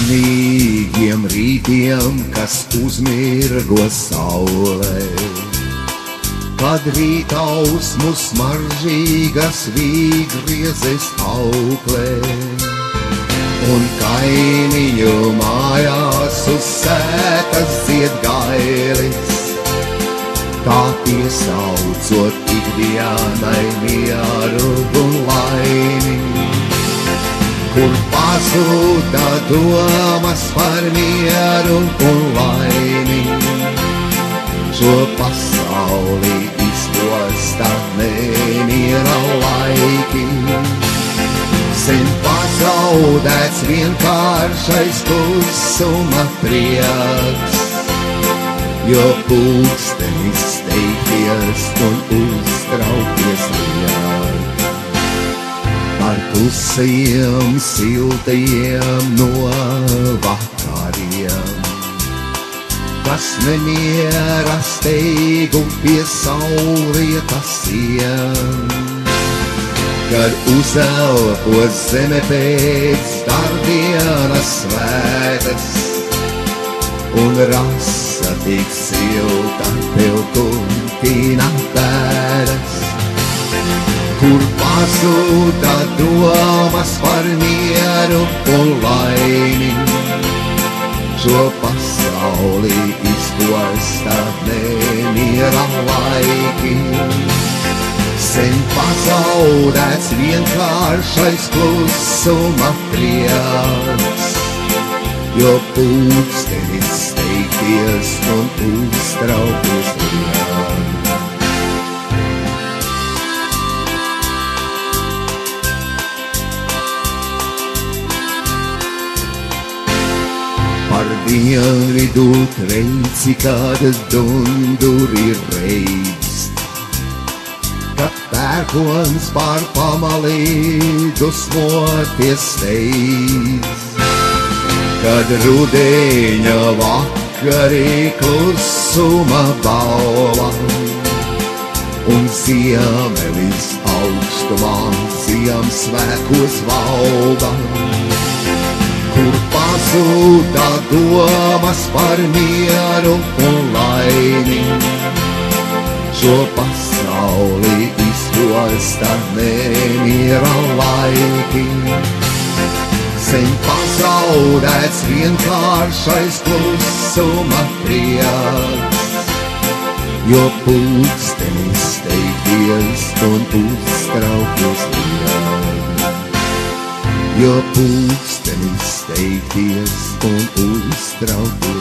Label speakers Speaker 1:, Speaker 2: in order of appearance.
Speaker 1: Laimīgiem rītiem, kas uzmirgo saulē, kad rītausmu smaržīgas vīgriezes auklē, un kaimiņu mājās uz sētas dzied gailis, tā piesaucot ikdienai mieru un laimi. Kur pazuda domas par mieru un laimi, šo pasauli izpostā nemiera laiki. Sen pazaudēts vienkāršais klusuma prieks, jo pulkstenis steigties un uztraukties liek. Par klusajiem, siltajiem no vakariem, kas nemiera steigu pie saulrietas sien, kad uzelpo zeme pēc darbdienas svētas, un rasa tik silta tev kuntina pēdas. Kur pazuda domas par mieru un laimi, šo pasauli izpostā nemiera laiki. Sen pazaudēts vienkāršais klusuma prieks, jo pulkstenis steigties un uztraukties liek. Par dienvidu treici, kad dunduri reibst, kad pērkons pār pamalī dusmoties steidz, kad rudeņa vakarī klusuma balva, un ziemelis augstumā Ziemassvētkos valda. Kur pazuda domas par mieru un laimi, šo pasauli izpostā nemiera laiki. Sen pazaudēts vienkāršais klusuma prieks, jo pulkstenis steigties un uztraukties liek. Jo pulkstenis steigties un uztraukties